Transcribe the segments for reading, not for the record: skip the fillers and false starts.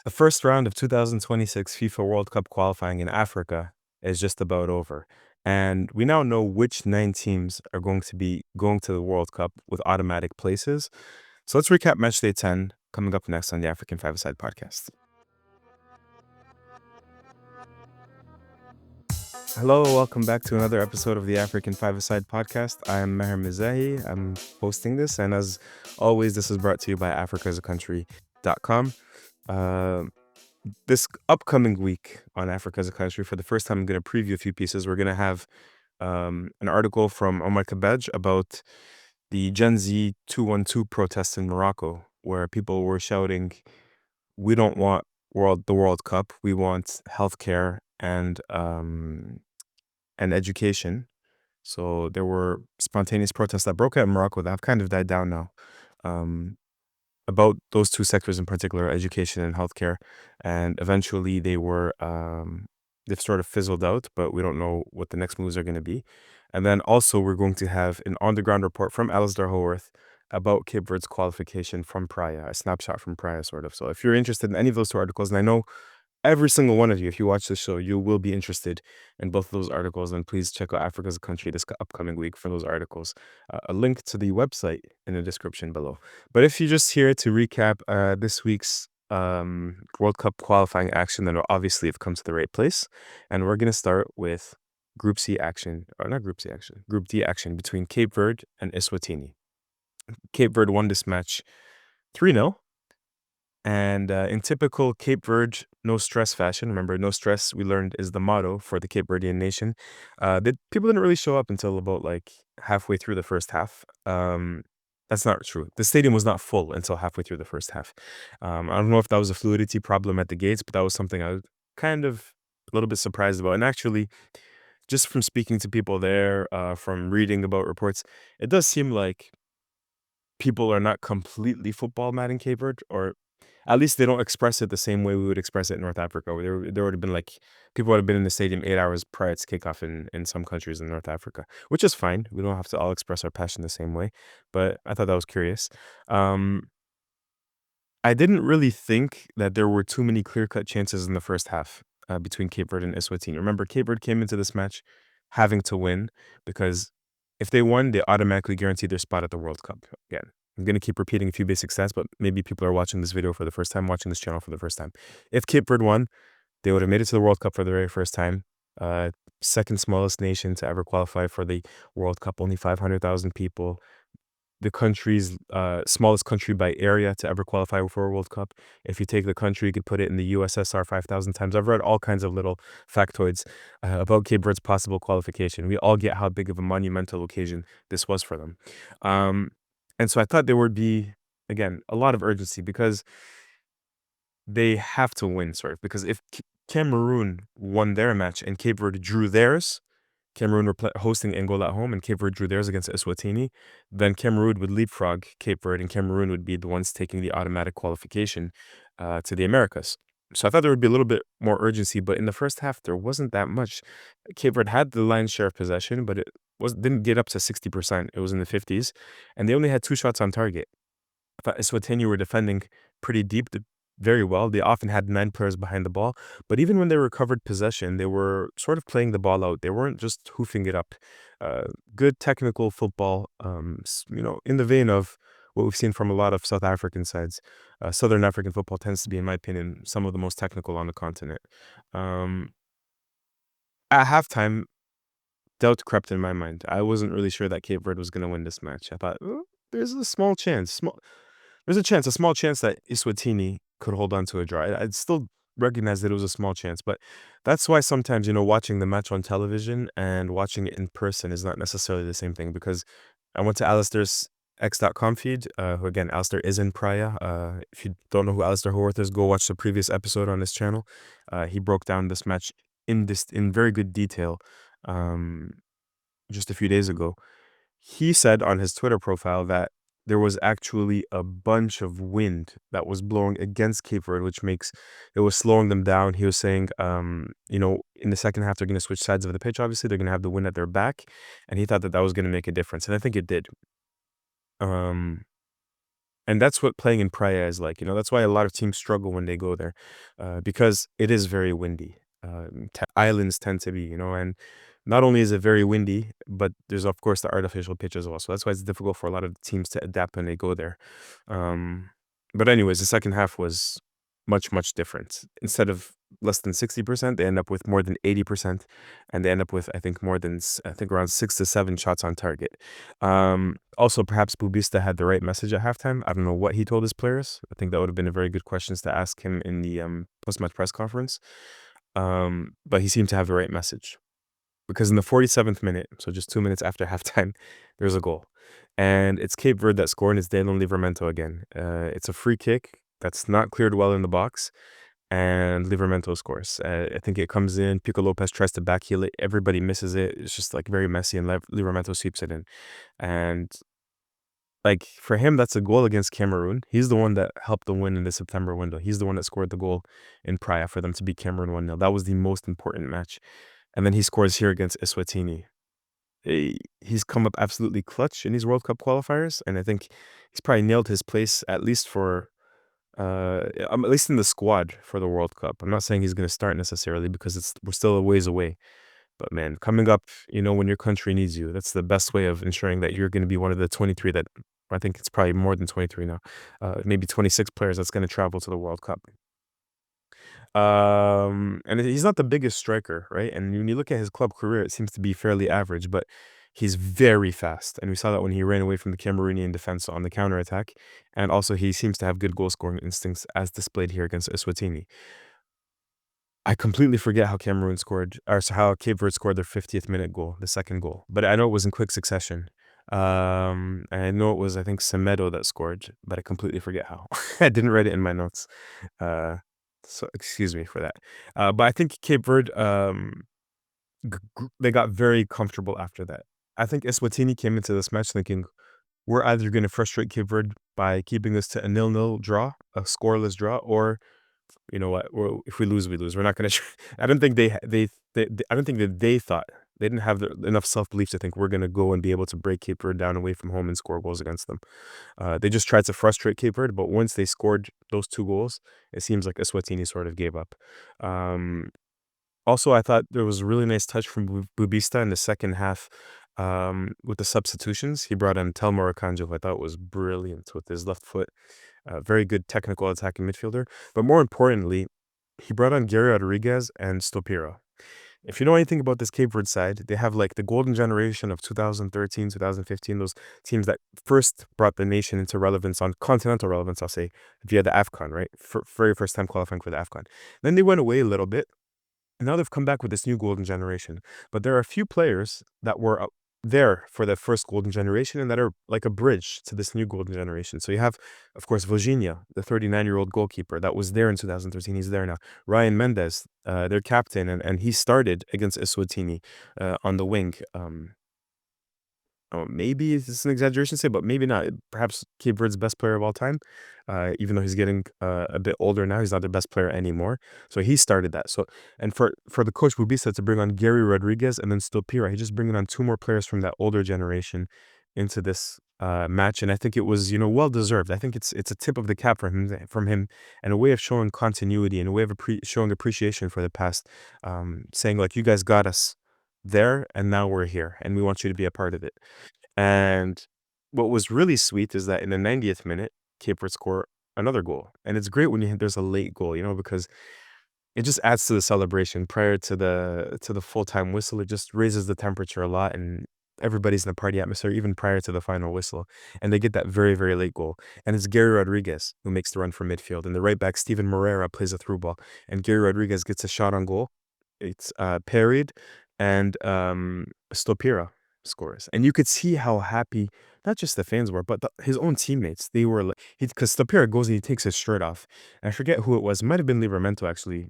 The first round of 2026 FIFA World Cup qualifying in Africa is just about over. And we now know which 9 teams are going to be going to the World Cup with automatic places. So let's recap matchday 10 coming up next on the African Five-A-Side podcast. Hello, welcome back to another episode of the African Five-A-Side podcast. I am Maher Mezahi. I'm hosting this, and as always, this is brought to you by africaasaCountry.com. This upcoming week on Africa as a Country, for the first time, I'm going to preview a few pieces. We're going to have an article from Omar Kabej about the Gen Z 212 protests in Morocco, where people were shouting, "We don't want the World Cup. We want healthcare and education." So there were spontaneous protests that broke out in Morocco that have kind of died down now. About those two sectors in particular, education and healthcare, and eventually they've sort of fizzled out, but we don't know what the next moves are going to be. And then also we're going to have an on-the-ground report from Alasdair Haworth about Cape Verde's qualification from Praia, a snapshot from Praia, sort of. So if you're interested in any of those two articles, and I know every single one of you, if you watch this show, you will be interested in both of those articles, and please check out Africa as a Country this upcoming week for those articles. A link to the website in the description below. But if you're just here to recap this week's World Cup qualifying action, then obviously you've come to the right place. And we're going to start with Group C action, or not Group C action, Group D action between Cape Verde and Eswatini. Cape Verde won this match 3-0. And in typical Cape Verde no stress fashion, remember, no stress, we learned, is the motto for the Cape Verdean nation. People didn't really show up until about like halfway through the first half. That's not true. The stadium was not full until halfway through the first half. I don't know if that was a fluidity problem at the gates, but that was something I was kind of a little bit surprised about. And actually, just from speaking to people there, from reading about reports, it does seem like people are not completely football mad in Cape Verde, or at least they don't express it the same way we would express it in North Africa. Where there would have been like, people would have been in the stadium 8 hours prior to kickoff in some countries in North Africa, which is fine. We don't have to all express our passion the same way. But I thought that was curious. I didn't really think that there were too many clear-cut chances in the first half between Cape Verde and Eswatini. Remember, Cape Verde came into this match having to win, because if they won, they automatically guaranteed their spot at the World Cup. Again, I'm going to keep repeating a few basic stats, but maybe people are watching this video for the first time, watching this channel for the first time. If Cape Verde won, they would have made it to the World Cup for the very first time. Second smallest nation to ever qualify for the World Cup, only 500,000 people. The country's smallest country by area to ever qualify for a World Cup. If you take the country, you could put it in the USSR 5,000 times. I've read all kinds of little factoids about Cape Verde's possible qualification. We all get how big of a monumental occasion this was for them. And so I thought there would be, again, a lot of urgency, because they have to win, sort of. Because if Cameroon won their match and Cape Verde drew theirs, Cameroon were hosting Angola at home, and Cape Verde drew theirs against Eswatini, then Cameroon would leapfrog Cape Verde, and Cameroon would be the ones taking the automatic qualification to the Americas. So I thought there would be a little bit more urgency, but in the first half, there wasn't that much. Cape Verde had the lion's share of possession, but it didn't get up to 60%. It was in the 50s, and they only had 2 shots on target. I thought Eswatini were defending pretty deep, very well. They often had 9 players behind the ball, but even when they recovered possession, they were sort of playing the ball out. They weren't just hoofing it up. Good technical football, in the vein of what we've seen from a lot of South African sides. Southern African football tends to be, in my opinion, some of the most technical on the continent. At halftime, doubt crept in my mind. I wasn't really sure that Cape Verde was going to win this match. I thought, there's a small chance. A small chance that Eswatini could hold on to a draw. I'd still recognize that it was a small chance, but that's why sometimes, watching the match on television and watching it in person is not necessarily the same thing, because I went to Alistair's X.com feed, who, again, Alistair is in Praia. If you don't know who Alistair Haworth is, go watch the previous episode on this channel. He broke down this match in very good detail just a few days ago. He said on his Twitter profile that there was actually a bunch of wind that was blowing against Cape Verde, which it was slowing them down. He was saying, in the second half, they're going to switch sides of the pitch. Obviously, they're going to have the wind at their back, and he thought that was going to make a difference, and I think it did. And that's what playing in Praia is like. That's why a lot of teams struggle when they go there, because it is very windy. Islands tend to be, and not only is it very windy, but there's of course the artificial pitch as well. So that's why it's difficult for a lot of teams to adapt when they go there. Um, but anyways, the second half was much, much different. Instead of less than 60%, they end up with more than 80%, and they end up with I think around 6 to 7 shots on target. Also, perhaps Bubista had the right message at halftime. I don't know what he told his players. I think that would have been a very good questions to ask him in the post-match press conference. But he seemed to have the right message, because in the 47th minute, so just 2 minutes after halftime, there's a goal. And it's Cape Verde that scored, and it's Daniel Livramento again. It's a free kick that's not cleared well in the box, and Livramento scores. I think it comes in, Pico Lopez tries to backheel it, everybody misses it. It's just like very messy, and Livramento sweeps it in. And like for him, that's a goal against Cameroon. He's the one that helped them win in the September window. He's the one that scored the goal in Praia for them to beat Cameroon 1-0. That was the most important match. And then he scores here against Eswatini. He's come up absolutely clutch in these World Cup qualifiers, and I think he's probably nailed his place at least in the squad for the World Cup. I'm not saying he's going to start necessarily, because we're still a ways away. But man, coming up, when your country needs you, that's the best way of ensuring that you're going to be one of the 23 that, I think it's probably more than 23 now, maybe 26 players that's going to travel to the World Cup. And he's not the biggest striker, right? And when you look at his club career, it seems to be fairly average, but he's very fast. And we saw that when he ran away from the Cameroonian defense on the counterattack. And also, he seems to have good goal scoring instincts, as displayed here against Eswatini. I completely forget how Cameroon scored, or how Cape Verde scored their 50th minute goal, the second goal. But I know it was in quick succession. I know it was, I think, Semedo that scored, but I completely forget how. I didn't write it in my notes. Uh, so excuse me for that. But I think Cape Verde, they got very comfortable after that. I think Eswatini came into this match thinking, we're either going to frustrate Cape Verde by keeping this to a 0-0 draw, a scoreless draw, or you know what, if we lose, we lose. We're not going to. I don't think I don't think that they thought, they didn't have enough self belief to think we're going to go and be able to break Cape Verde down away from home and score goals against them. They just tried to frustrate Cape Verde, but once they scored those 2 goals, it seems like Eswatini sort of gave up. Also, I thought there was a really nice touch from Bubista in the second half, with the substitutions. He brought in Telmo Akanjo, who I thought was brilliant with his left foot. Very good technical attacking midfielder. But more importantly, he brought on Gary Rodriguez and Stopira. If you know anything about this Cape Verde side, they have like the golden generation of 2013, 2015, those teams that first brought the nation into relevance, on continental relevance, I'll say, via the AFCON, right? For very first time qualifying for the AFCON. Then they went away a little bit. And now they've come back with this new golden generation. But there are a few players that were there for the first golden generation and that are like a bridge to this new golden generation. So you have, of course, Virginia, the 39-year-old goalkeeper that was there in 2013. He's there now. Ryan Mendes, their captain, and he started against Eswatini on the wing. Maybe it's an exaggeration to say, but maybe not. Perhaps Cape Verde's best player of all time, even though he's getting a bit older now, he's not their best player anymore. So he started that. So, and for the coach Bubisa to bring on Gary Rodriguez and then Stopira, he's just bringing on 2 more players from that older generation into this match, and I think it was well deserved. I think it's a tip of the cap from him, and a way of showing continuity and a way of showing appreciation for the past, saying like, you guys got us there, and now we're here, and we want you to be a part of it. And what was really sweet is that in the 90th minute, Cape Verde score another goal. And it's great when there's a late goal, because it just adds to the celebration prior to the full-time whistle. It just raises the temperature a lot, and everybody's in the party atmosphere even prior to the final whistle. And they get that very, very late goal. And it's Gary Rodriguez who makes the run from midfield. And the right back, Steven Moreira, plays a through ball. And Gary Rodriguez gets a shot on goal. It's parried, and Stopira scores. And you could see how happy not just the fans were, but his own teammates. They were like, because Stopira goes and he takes his shirt off. And I forget who it was. It might have been Livramento, actually.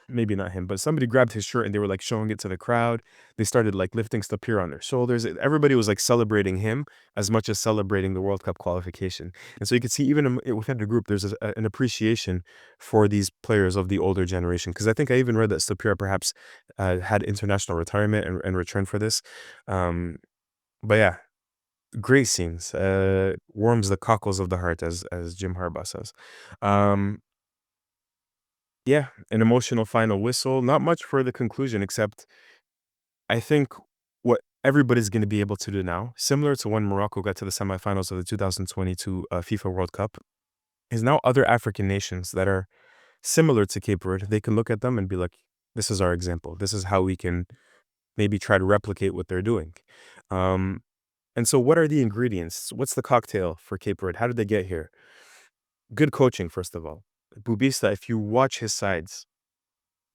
Maybe not him, but somebody grabbed his shirt and they were like showing it to the crowd. They started like lifting Stopira on their shoulders. Everybody was like celebrating him as much as celebrating the World Cup qualification. And so you could see even within the group, there's an appreciation for these players of the older generation. Because I think I even read that Stopira perhaps had international retirement and returned for this. But yeah, great scenes. Warms the cockles of the heart, as Jim Harbaugh says. Um, yeah, an emotional final whistle. Not much for the conclusion, except I think what everybody's going to be able to do now, similar to when Morocco got to the semifinals of the 2022 FIFA World Cup, is now other African nations that are similar to Cape Verde, they can look at them and be like, this is our example. This is how we can maybe try to replicate what they're doing. Um, and so, what are the ingredients? What's the cocktail for Cape Verde? How did they get here? Good coaching, first of all. Bubista, if you watch his sides,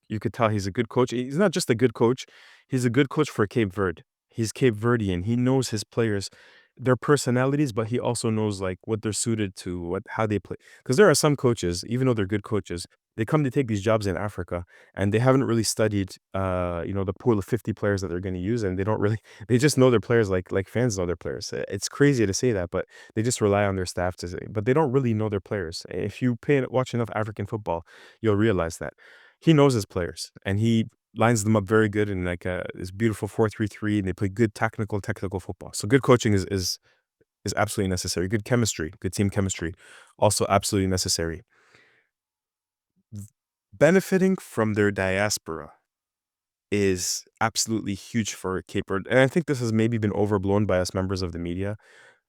you could tell he's a good coach. He's not just a good coach, he's a good coach for Cape Verde. He's Cape Verdean. He knows his players, their personalities, but he also knows like what they're suited to, how they play. Because there are some coaches, even though they're good coaches, they come to take these jobs in Africa and they haven't really studied the pool of 50 players that they're going to use, and they don't really they just know their players like fans know their players. It's crazy to say that, but they just rely on their staff to say, but they don't really know their players. If you watch enough African football, you'll realize that he knows his players and he lines them up very good in like this beautiful 4-3-3, and they play good technical football. So good coaching is absolutely necessary. Good chemistry, good team chemistry, also absolutely necessary. Benefiting from their diaspora is absolutely huge for Cape Verde. And I think this has maybe been overblown by us members of the media,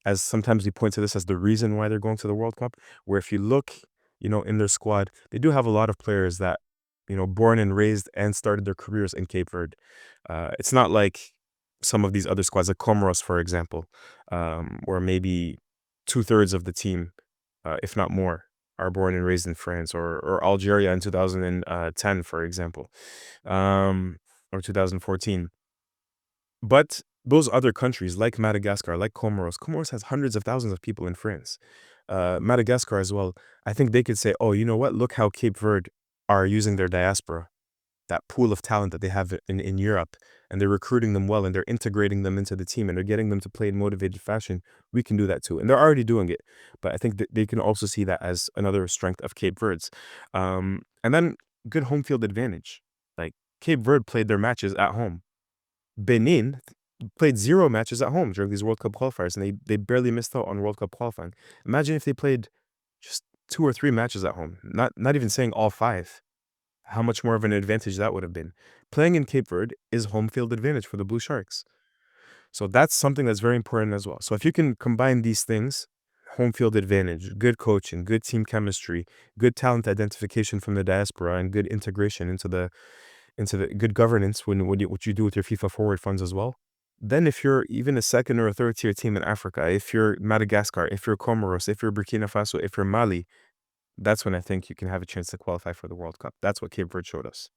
as sometimes we point to this as the reason why they're going to the World Cup, where if you look, in their squad, they do have a lot of players that, born and raised and started their careers in Cape Verde. It's not like some of these other squads, like Comoros, for example, where maybe two-thirds of the team, if not more, are born and raised in France, or Algeria in 2010, for example, um, or 2014. But those other countries, like Madagascar, like Comoros has hundreds of thousands of people in France. Madagascar as well. I think they could say, oh, you know what? Look how Cape Verde are using their diaspora, that pool of talent that they have in Europe, and they're recruiting them well, and they're integrating them into the team, and they're getting them to play in motivated fashion. We can do that too. And they're already doing it. But I think that they can also see that as another strength of Cape Verde's. And then good home field advantage. Like Cape Verde played their matches at home. Benin played 0 matches at home during these World Cup qualifiers, and they barely missed out on World Cup qualifying. Imagine if they played just 2 or 3 matches at home, not even saying all 5. How much more of an advantage that would have been. Playing in Cape Verde is home field advantage for the Blue Sharks. So that's something that's very important as well. So if you can combine these things, home field advantage, good coaching, good team chemistry, good talent identification from the diaspora, and good integration into the good governance what you do with your FIFA forward funds as well. Then if you're even a second or a third tier team in Africa, if you're Madagascar, if you're Comoros, if you're Burkina Faso, if you're Mali, that's when I think you can have a chance to qualify for the World Cup. That's what Cape Verde showed us.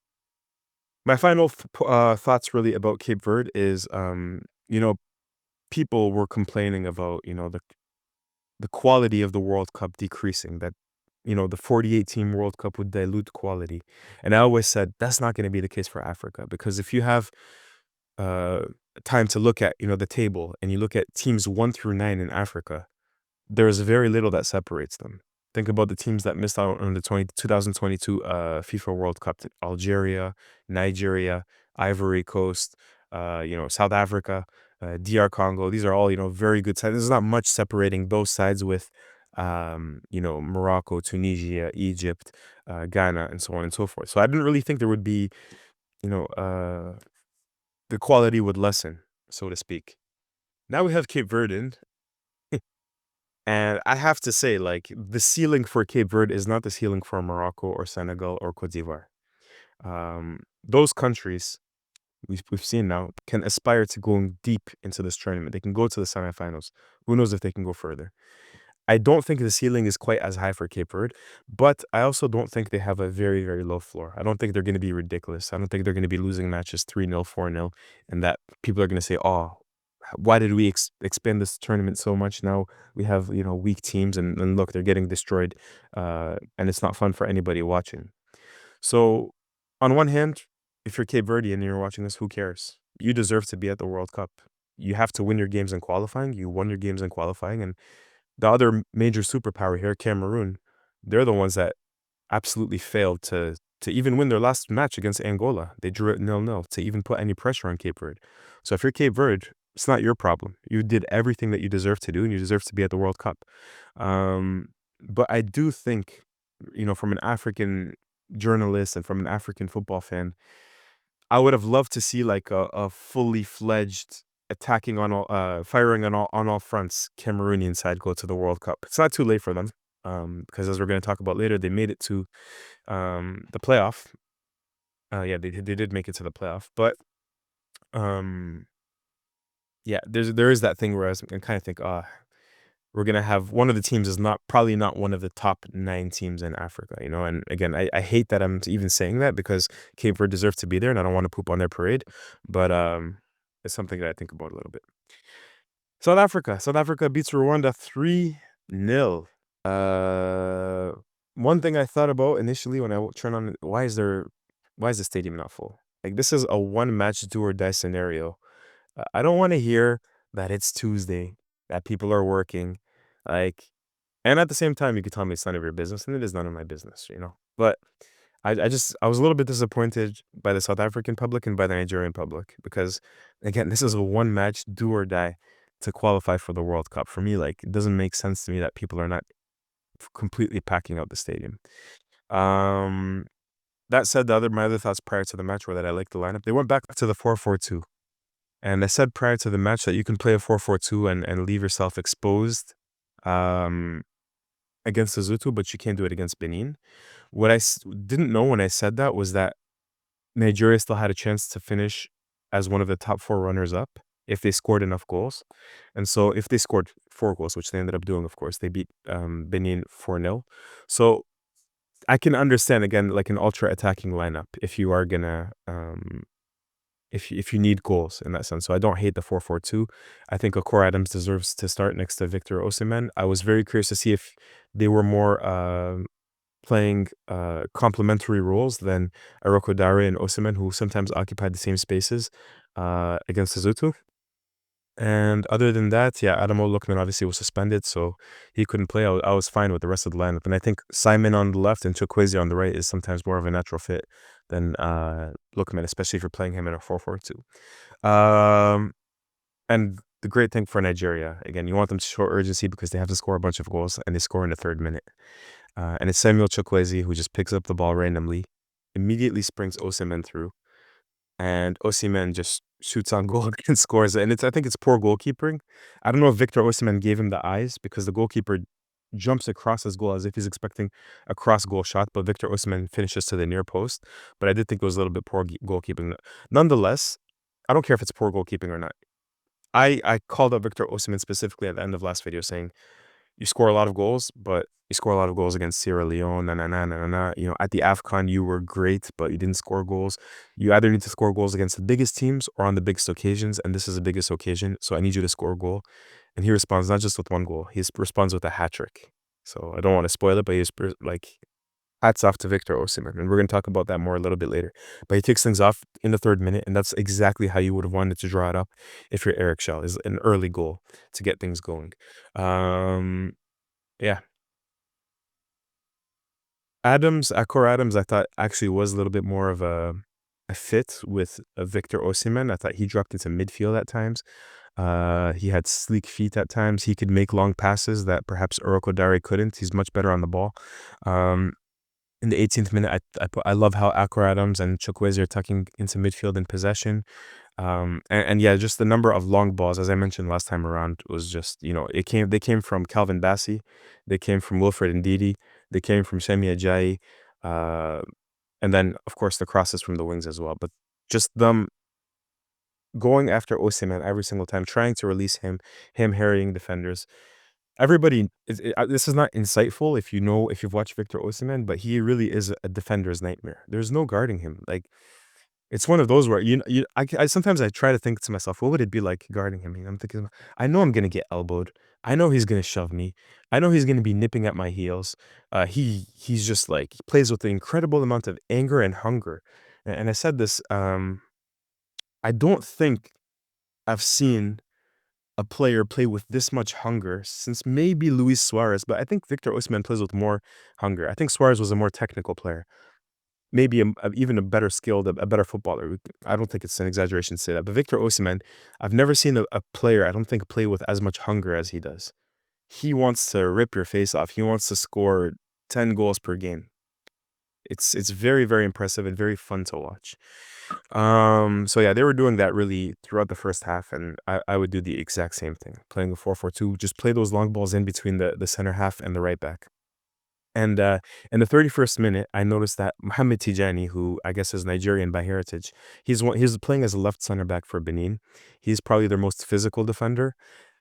My final thoughts really about Cape Verde is, people were complaining about, the quality of the World Cup decreasing, that, the 48 team World Cup would dilute quality. And I always said that's not going to be the case for Africa, because if you have uh, time to look at, the table, and you look at teams 1 through 9 in Africa, there's very little that separates them. Think about the teams that missed out on the 2022 FIFA World Cup: Algeria, Nigeria, Ivory Coast, South Africa, DR Congo. These are all, very good sides. There's not much separating those sides with, Morocco, Tunisia, Egypt, Ghana, and so on and so forth. So I didn't really think there would be, you know, uh, the quality would lessen, so to speak. Now we have Cape Verde, and I have to say, like, the ceiling for Cape Verde is not the ceiling for Morocco or Senegal or Cote d'Ivoire. Those countries we've seen now can aspire to going deep into this tournament. They can go to the semifinals. Who knows if they can go further? I don't think the ceiling is quite as high for Cape Verde, but I also don't think they have a very, very low floor. I don't think they're going to be ridiculous. I don't think they're going to be losing matches 3-0, 4-0, and that people are going to say, oh, why did we expand this tournament so much? Now we have, weak teams, and look, they're getting destroyed, and it's not fun for anybody watching. So, on one hand, if you're Cape Verde and you're watching this, who cares? You deserve to be at the World Cup. You have to win your games in qualifying. You won your games in qualifying, and the other major superpower here, Cameroon, they're the ones that absolutely failed to even win their last match against Angola. They drew it 0-0 to even put any pressure on Cape Verde. So if you're Cape Verde, It's not your problem. You did everything that you deserve to do, and you deserve to be at the World Cup. Um, but I do think, from an African journalist and from an African football fan, I would have loved to see like a fully fledged attacking on all, firing on all fronts Cameroonian side go to the World Cup. It's not too late for them, because as we're going to talk about later, they made it to the playoff. Yeah, they did make it to the playoff, but um, yeah, there is that thing where I kind of think, we're gonna have one of the teams is not probably not one of the top 9 teams in Africa. And again, I hate that I'm even saying that because Cape Verde deserve to be there, and I don't want to poop on their parade, but it's something that I think about a little bit. South Africa beats Rwanda 3-0. One thing I thought about initially when I turned on, why is the stadium not full? Like, this is a one match do or die scenario. I don't want to hear that it's Tuesday, that people are working, like, and at the same time, you could tell me it's none of your business, and it is none of my business. But I was a little bit disappointed by the South African public and by the Nigerian public because, again, this is a one match do or die to qualify for the World Cup. For me, like, it doesn't make sense to me that people are not completely packing out the stadium. Um, that said, my other thoughts prior to the match were that I liked the lineup. They went back to the 4-4-2. And I said prior to the match that you can play a 4-4-2 and leave yourself exposed um, against Lesotho, but you can't do it against Benin. What I didn't know when I said that was that Nigeria still had a chance to finish as one of the top 4 runners up if they scored enough goals. And so if they scored 4 goals, which they ended up doing, of course, they beat Benin 4-0. So I can understand, again, like an ultra attacking lineup if you are going to if you need goals in that sense. So I don't hate the 4-4-2. I think Okor Adams deserves to start next to Victor Osimhen. I was very curious to see if they were more playing complementary roles than Aroko Dare and Osimhen, who sometimes occupied the same spaces against Lesotho. And other than that, yeah, Adamo Lookman obviously was suspended, so he couldn't play. I was fine with the rest of the lineup. And I think Simon on the left and Chukwueze on the right is sometimes more of a natural fit than Lookman, especially if you're playing him in a 4-4-2. And the great thing for Nigeria, again, you want them to show urgency because they have to score a bunch of goals, and they score in the 3rd minute. And it's Samuel Chukwueze who just picks up the ball randomly, immediately springs Osimhen through, and Osimhen just shoots on goal and scores it. And I think it's poor goalkeeping. I don't know if Victor Osimhen gave him the eyes because the goalkeeper jumps across his goal as if he's expecting a cross goal shot, but Victor Osimhen finishes to the near post. But I did think it was a little bit poor goalkeeping. Nonetheless, I don't care if it's poor goalkeeping or not. I called out Victor Osimhen specifically at the end of last video saying, you score a lot of goals, but you score a lot of goals against Sierra Leone, at the AFCON, you were great, but you didn't score goals. You either need to score goals against the biggest teams or on the biggest occasions, and this is the biggest occasion, so I need you to score a goal. And he responds not just with one goal, he responds with a hat trick. So I don't want to spoil it, but he's like, hats off to Victor Osimhen, and we're going to talk about that more a little bit later. But he takes things off in the 3rd minute, and that's exactly how you would have wanted to draw it up if you're Eric Schell, is an early goal to get things going. Yeah. Akor Adams, I thought actually was a little bit more of a fit with Victor Osimhen. I thought he dropped into midfield at times. He had sleek feet at times. He could make long passes that perhaps Oroko Dare couldn't. He's much better on the ball. In the 18th minute, I love how Akor Adams and Chukwueze are tucking into midfield in possession. And yeah, just the number of long balls, as I mentioned last time around, was just, they came from Calvin Bassey, they came from Wilfred Ndidi, they came from Semi Ajayi, and then, of course, the crosses from the wings as well. But just them going after Osimhen every single time, trying to release him harrying defenders. Everybody, this is not insightful if you've watched Victor Osimhen, but he really is a defender's nightmare. There's no guarding him. Like, it's one of those where I sometimes I try to think to myself, what would it be like guarding him? I'm thinking, I know I'm gonna get elbowed. I know he's gonna shove me. I know he's gonna be nipping at my heels. He's just like, he plays with an incredible amount of anger and hunger. And I said this. I don't think I've seen a player play with this much hunger since maybe Luis Suarez, but I think Victor Osimhen plays with more hunger. I think Suarez was a more technical player. maybe even a better skilled, a better footballer. I don't think it's an exaggeration to say that. But Victor Osimhen, I've never seen a player, I don't think, play with as much hunger as he does. He wants to rip your face off. He wants to score 10 goals per game. It's very, very impressive and very fun to watch. So yeah, they were doing that really throughout the first half, and I would do the exact same thing. Playing a 4-4-2, just play those long balls in between the center half and the right back. And in the 31st minute, I noticed that Mohamed Tijani, who I guess is Nigerian by heritage, he's playing as a left center back for Benin. He's probably their most physical defender.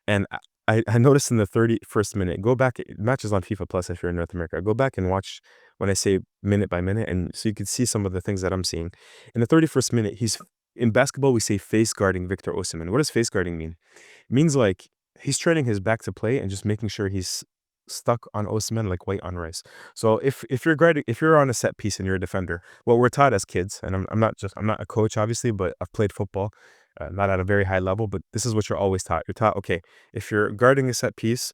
And I noticed in the 31st minute, go back, matches on FIFA Plus if you're in North America, go back and watch when I say minute by minute, and so you could see some of the things that I'm seeing. In the 31st minute, in basketball, we say face guarding Victor Osimhen. What does face guarding mean? It means like he's turning his back to play and just making sure he's stuck on Osimhen like white on rice. So if you're on a set piece and you're a defender, what we're taught as kids, and I'm not a coach obviously, but I've played football, not at a very high level, but this is what you're always taught. You're taught, okay, if you're guarding a set piece,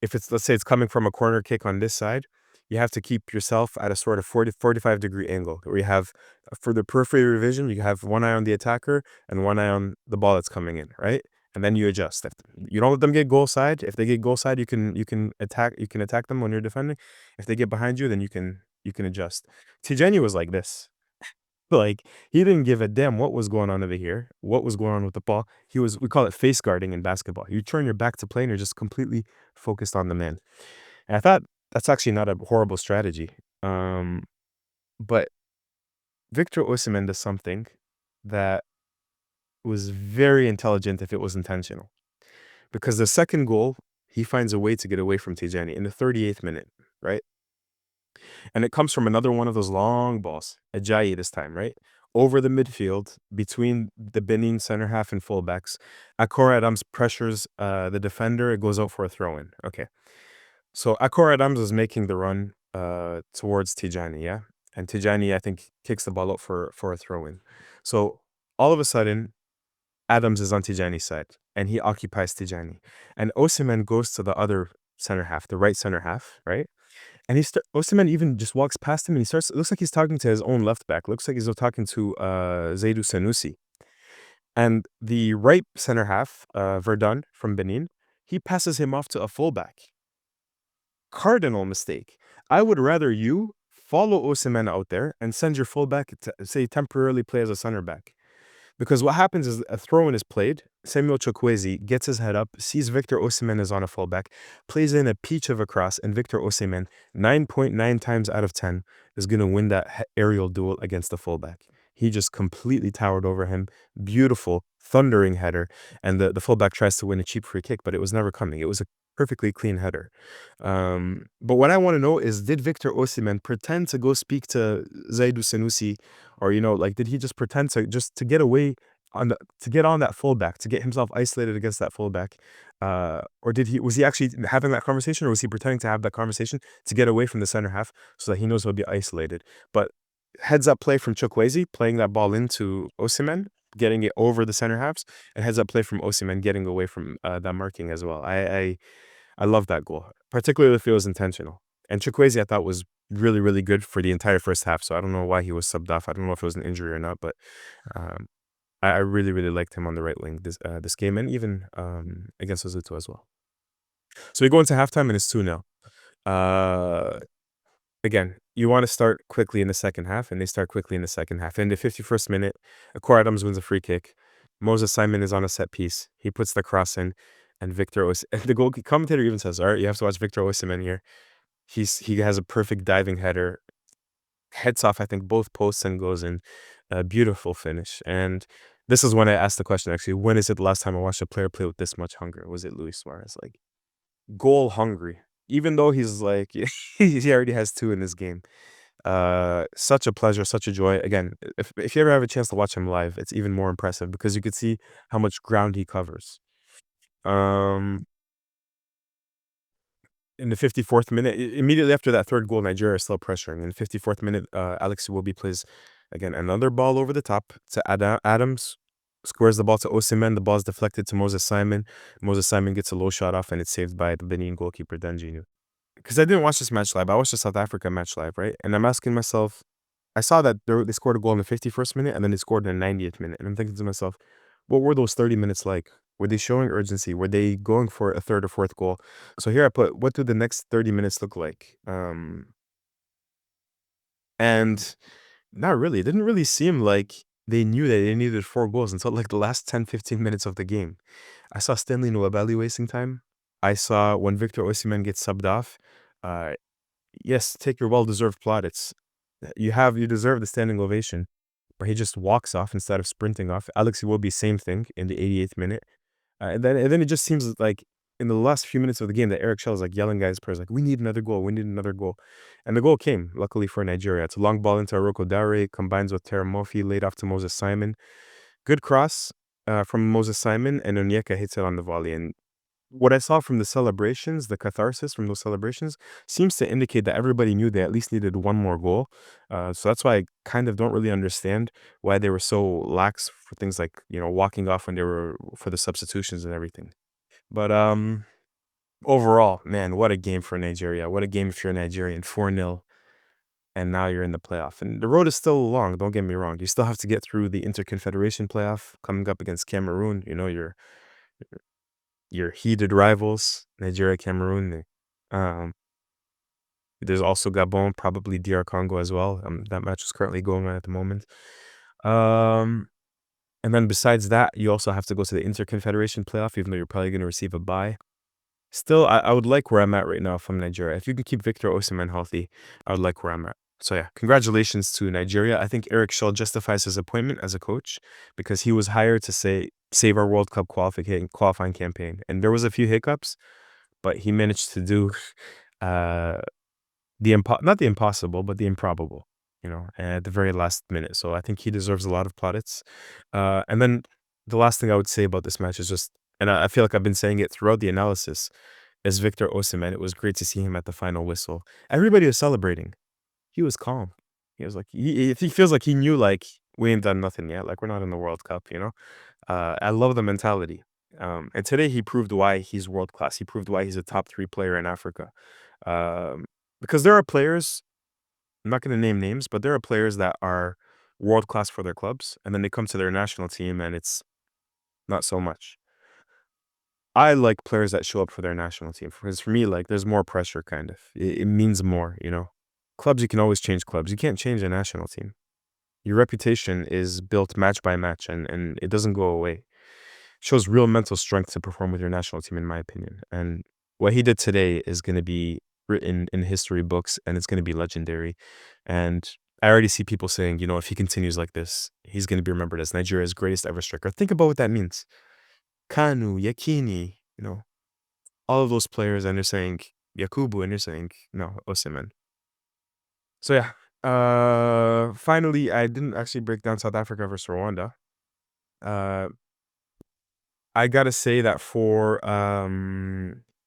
if it's, let's say it's coming from a corner kick on this side, you have to keep yourself at a sort of 45-degree angle where you have, for the peripheral vision, you have one eye on the attacker and one eye on the ball that's coming in, right? And then you adjust. If you don't let them get goal side, if they get goal side, you can attack them when you're defending. If they get behind you, then you can adjust. Tijani was like this. Like, he didn't give a damn what was going on over here, what was going on with the ball. We call it face guarding in basketball. You turn your back to play and you're just completely focused on the man. And I thought that's actually not a horrible strategy. But Victor Osimhen does something that was very intelligent if it was intentional. Because the second goal, he finds a way to get away from Tijani in the 38th minute, right? And it comes from another one of those long balls, Ajayi this time, right? Over the midfield, between the Benin center half and fullbacks. Akor Adams pressures the defender. It goes out for a throw-in. Okay. So Akor Adams is making the run towards Tijani, yeah? And Tijani, I think, kicks the ball out for a throw-in. So all of a sudden, Adams is on Tijani's side, and he occupies Tijani. And Osimhen goes to the other center half, the right center half, right? And Osimhen even just walks past him and it looks like he's talking to his own left back. Looks like he's talking to Zaidou Sanusi. And the right center half, Verdun from Benin, he passes him off to a fullback. Cardinal mistake. I would rather you follow Osimhen out there and send your fullback to, say, temporarily play as a center back. Because what happens is a throw-in is played. Samuel Chukwueze gets his head up, sees Victor Osimhen is on a fullback, plays in a peach of a cross, and Victor Osimhen, 9.9 times out of 10, is going to win that aerial duel against the fullback. He just completely towered over him. Beautiful, thundering header. And the fullback tries to win a cheap free kick, but it was never coming. It was a perfectly clean header. But what I want to know is, did Victor Osimhen pretend to go speak to Zaidou Sanusi, or like, did he just pretend to get away to get on that fullback, to get himself isolated against that fullback, or was he actually having that conversation, or was he pretending to have that conversation to get away from the center half so that he knows he'll be isolated? But heads up play from Chukwueze, playing that ball into Osimhen, getting it over the center halves, and heads up play from Osimhen, getting away from that marking as well. I love that goal, particularly if it was intentional. And Chukwueze, I thought, was really, really good for the entire first half. So I don't know why he was subbed off. I don't know if it was an injury or not, but um, I really, really liked him on the right wing this game, and even against Lesotho as well. So we go into halftime and it's 2-0. Again, you want to start quickly in the second half, and they start quickly in the second half. In the 51st minute, Akor Adams wins a free kick. Moses Simon is on a set piece. He puts the cross in, and the goal commentator even says, "All right, you have to watch Victor Osimhen here. He has a perfect diving header, heads off, I think, both posts and goes in. A beautiful finish." And this is when I asked the question, actually, when is it the last time I watched a player play with this much hunger? Was it Luis Suarez? Like, goal hungry. Even though he's like, he already has 2 in this game. Such a pleasure, such a joy. Again, if you ever have a chance to watch him live, it's even more impressive because you could see how much ground he covers. Um, in the 54th minute, immediately after that third goal, Nigeria is still pressuring. In the 54th minute, Alex Iwobi plays, again, another ball over the top to Adams, squares the ball to Osimhen. The ball is deflected to Moses Simon. Moses Simon gets a low shot off, and it's saved by the Benin goalkeeper, Danjinu. Because I didn't watch this match live. I watched the South Africa match live, right? And I'm asking myself, I saw that they scored a goal in the 51st minute and then they scored in the 90th minute. And I'm thinking to myself, what were those 30 minutes like? Were they showing urgency? Were they going for a third or fourth goal? So here I put, what do the next 30 minutes look like? And not really. It didn't really seem like they knew that they needed 4 goals until like the last 10, 15 minutes of the game. I saw Stanley Nwabali wasting time. I saw when Victor Osimhen gets subbed off. Uh, yes, take your well-deserved plaudits. You deserve the standing ovation. But he just walks off instead of sprinting off. Alex Iwobi, same thing in the 88th minute. And then it just seems like in the last few minutes of the game that Eric Shell is like yelling at his players like, we need another goal, we need another goal. And the goal came, luckily for Nigeria. It's a long ball into Aroko Dare, combines with Teramofi, laid off to Moses Simon. Good cross from Moses Simon, and Onyeka hits it on the volley. And what I saw from the celebrations, the catharsis from those celebrations, seems to indicate that everybody knew they at least needed one more goal. So that's why I kind of don't really understand why they were so lax for things like, walking off when they were for the substitutions and everything. But overall, man, what a game for Nigeria. What a game if you're a Nigerian, 4-0. And now you're in the playoff. And the road is still long, don't get me wrong. You still have to get through the Interconfederation playoff coming up against Cameroon. Your heated rivals, Nigeria, Cameroon. Um, there's also Gabon, probably DR Congo as well. That match is currently going on at the moment. And then besides that, you also have to go to the Interconfederation playoff, even though you're probably going to receive a bye. Still, I would like where I'm at right now if I'm Nigeria. If you can keep Victor Osimhen healthy, I would like where I'm at. So yeah, congratulations to Nigeria. I think Eric Schell justifies his appointment as a coach because he was hired to save our World Cup qualifying campaign. And there was a few hiccups, but he managed to do uh not the impossible, but the improbable, at the very last minute. So I think he deserves a lot of plaudits. And then the last thing I would say about this match is just, and I feel like I've been saying it throughout the analysis, is Victor Osimhen. It was great to see him at the final whistle. Everybody was celebrating. He was calm. He was like, he feels like he knew, like, we ain't done nothing yet. Like, we're not in the World Cup. I love the mentality. And today he proved why he's world class. He proved why he's a top 3 player in Africa. Um, because there are players, I'm not going to name names, but there are players that are world class for their clubs, and then they come to their national team and it's not so much. I like players that show up for their national team because for me, like, there's more pressure, kind of. It means more. Clubs, you can always change clubs. You can't change a national team. Your reputation is built match by match, and it doesn't go away. Shows real mental strength to perform with your national team, in my opinion. And what he did today is going to be written in history books, and it's going to be legendary. And I already see people saying, if he continues like this, he's going to be remembered as Nigeria's greatest ever striker. Think about what that means. Kanu, Yakini, all of those players, and they're saying Yakubu, and they're saying, no, Osimhen. So yeah. Finally, I didn't actually break down South Africa versus Rwanda. I gotta say that for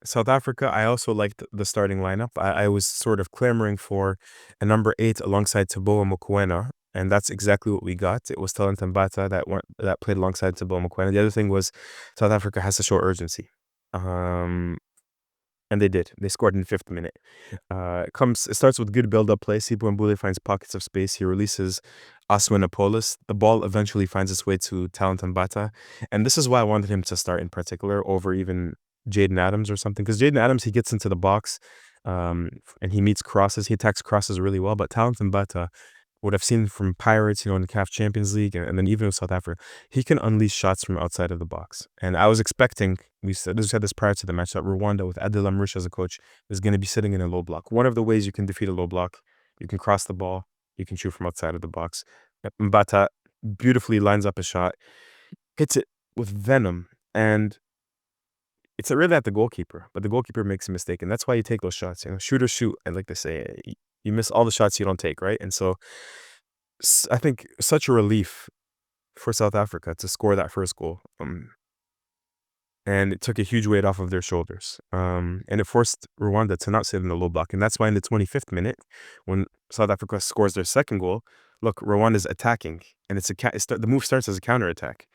South Africa, I also liked the starting lineup. I was sort of clamoring for a number 8 alongside Teboho Mokoena, and that's exactly what we got. It was Talent Mbata that played alongside Teboho Mokoena. The other thing was South Africa has to show urgency. And they did. They scored in the 5th minute. It starts with good build-up play. Sipu Mbule finds pockets of space. He releases Aswin. The ball eventually finds its way to Talent Mbata. And this is why I wanted him to start in particular over even Jaden Adams or something. Because Jaden Adams, he gets into the box and he meets crosses. He attacks crosses really well. But Talent Mbata, what I've seen from Pirates, in the CAF Champions League, and then even with South Africa, he can unleash shots from outside of the box. And I was expecting, we said this prior to the match, that Rwanda with Adil Amrish as a coach is going to be sitting in a low block. One of the ways you can defeat a low block, you can cross the ball, you can shoot from outside of the box. Mbata beautifully lines up a shot, hits it with venom, and it's really at the goalkeeper, but the goalkeeper makes a mistake, and that's why you take those shots. Shoot or shoot, I like to say. You miss all the shots you don't take, right? And so I think such a relief for South Africa to score that first goal. And it took a huge weight off of their shoulders. And it forced Rwanda to not sit in the low block. And that's why in the 25th minute, when South Africa scores their second goal, look, Rwanda's attacking, and the move starts as a counterattack.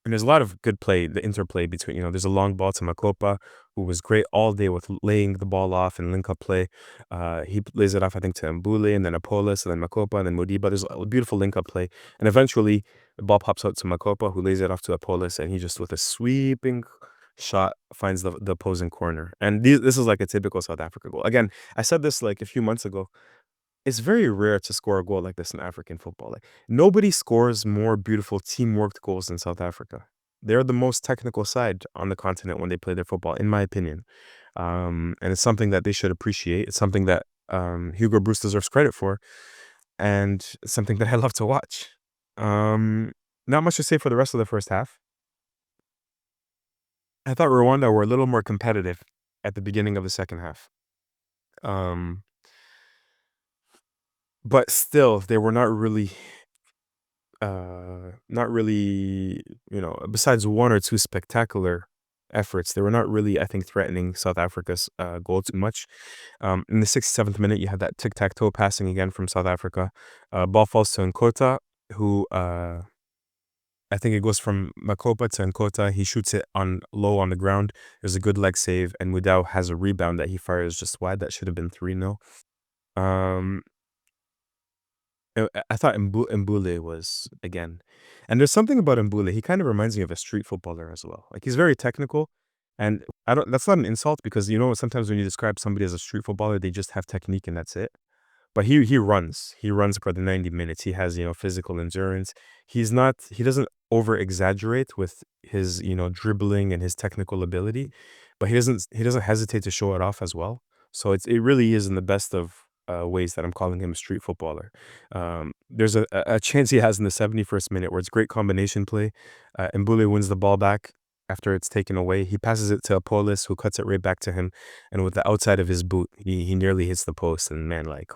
And there's a lot of good play, the interplay between, there's a long ball to Makopa, who was great all day with laying the ball off and link up play. He lays it off, I think, to Mbule and then Apolis and then Makopa and then Modiba. There's a beautiful link up play. And eventually the ball pops out to Makopa, who lays it off to Apolis, and he just, with a sweeping shot, finds the opposing corner. And this is like a typical South Africa goal. Again, I said this like a few months ago. It's very rare to score a goal like this in African football. Like, nobody scores more beautiful teamwork goals than South Africa. They're the most technical side on the continent when they play their football, in my opinion. And it's something that they should appreciate. It's something that Hugo Bruce deserves credit for, and it's something that I love to watch. Not much to say for the rest of the first half. I thought Rwanda were a little more competitive at the beginning of the second half. Um, but still, they were not really, besides one or two spectacular efforts, they were not really, I think, threatening South Africa's goal too much. In the 67th minute, you had that tic-tac-toe passing again from South Africa. Ball falls to Nkota, who, I think it goes from Makopa to Nkota. He shoots it on low on the ground. There's a good leg save, and Mudau has a rebound that he fires just wide. That should have been 3-0. Um, I thought Mbule was, again, and there's something about Mbule. He kind of reminds me of a street footballer as well. Like, he's very technical, and I don't. That's not an insult, because sometimes when you describe somebody as a street footballer, they just have technique and that's it. But he runs. He runs for the 90 minutes. He has, physical endurance. He doesn't over exaggerate with his, dribbling and his technical ability, but he doesn't hesitate to show it off as well. So it really is in the best of ways that I'm calling him a street footballer. There's a chance he has in the 71st minute where it's great combination play. Mbule wins the ball back after it's taken away. He passes it to Apolis, who cuts it right back to him, and with the outside of his boot, he nearly hits the post. And man, like,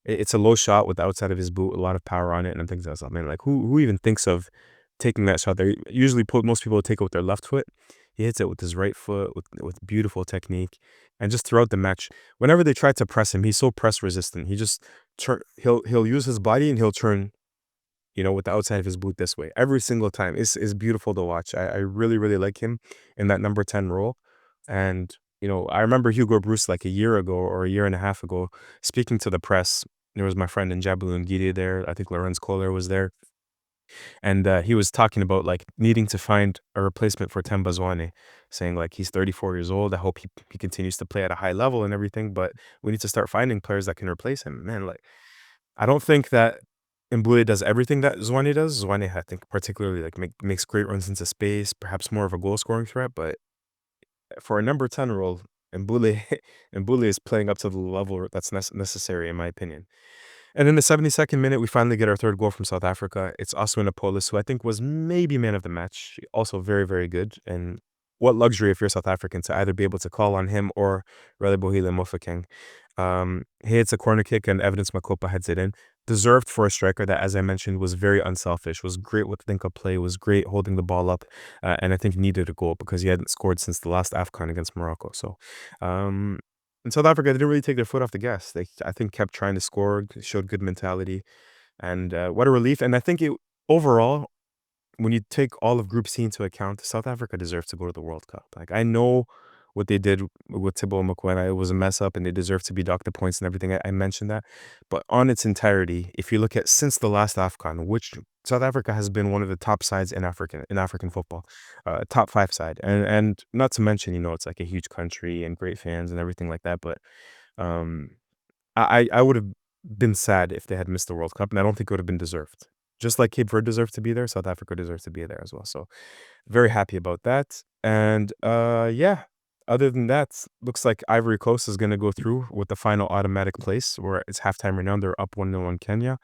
it's a low shot with the outside of his boot, a lot of power on it, and I'm thinking to myself, man, like, who even thinks of taking that shot there? Usually, most people take it with their left foot. He hits it with his right foot with beautiful technique, and just throughout the match, whenever they try to press him, he's so press resistant. He just he'll use his body and he'll turn, with the outside of his boot this way every single time. It's beautiful to watch. I really, really like him in that number 10 role. And, I remember Hugo Bruce like a year ago or a year and a half ago speaking to the press. There was my friend Njabu Ngidi there. I think Lorenz Kohler was there. And he was talking about like needing to find a replacement for Temba Zwane, saying like he's 34 years old. I hope he continues to play at a high level and everything, but we need to start finding players that can replace him. Man, like, I don't think that Mbule does everything that Zwane does. Zwane, I think, particularly like makes great runs into space, perhaps more of a goal scoring threat. But for a number 10 role, Mbule Mbule is playing up to the level that's necessary, in my opinion. And in the 72nd minute, we finally get our third goal from South Africa. It's Oswin Apolis, who I think was maybe man of the match. Also very, very good. And what luxury if you're South African to either be able to call on him or Relebohile Mofokeng. He hits a corner kick and Evidence Makopa heads it in. Deserved for a striker that, as I mentioned, was very unselfish, was great with link-up play, was great holding the ball up, and I think needed a goal because he hadn't scored since the last AFCON against Morocco. So, in South Africa, they didn't really take their foot off the gas. They, I think, kept trying to score, showed good mentality, and what a relief. And I think overall, when you take all of Group C into account, South Africa deserves to go to the World Cup. Like, I know what they did with Thibaut Mokoena, it was a mess up, and they deserve to be docked the points and everything. I mentioned that, but on its entirety, if you look at since the last AFCON, which South Africa has been one of the top sides in African football, top 5 side, and not to mention, it's like a huge country and great fans and everything like that. But um, I would have been sad if they had missed the World Cup, and I don't think it would have been deserved. Just like Cape Verde deserved to be there, South Africa deserves to be there as well. So very happy about that. And yeah, other than that, looks like Ivory Coast is going to go through with the final automatic place where it's halftime right now. They're up 1-0 on Kenya.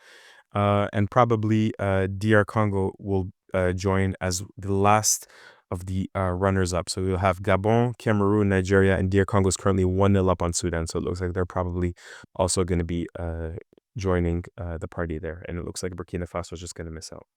And probably DR Congo will join as the last of the runners up. So we'll have Gabon, Cameroon, Nigeria, and DR Congo is currently 1-0 up on Sudan. So it looks like they're probably also going to be joining the party there. And it looks like Burkina Faso is just going to miss out.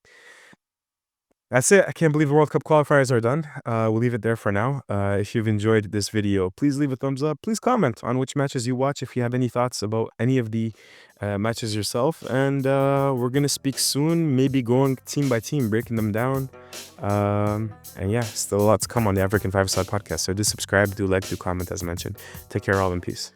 That's it. I can't believe the World Cup qualifiers are done. We'll leave it there for now. If you've enjoyed this video, please leave a thumbs up. Please comment on which matches you watch if you have any thoughts about any of the matches yourself. And we're going to speak soon, maybe going team by team, breaking them down. And yeah, still a lot to come on the African 5-Side podcast. So do subscribe, do like, do comment as mentioned. Take care, all, in peace.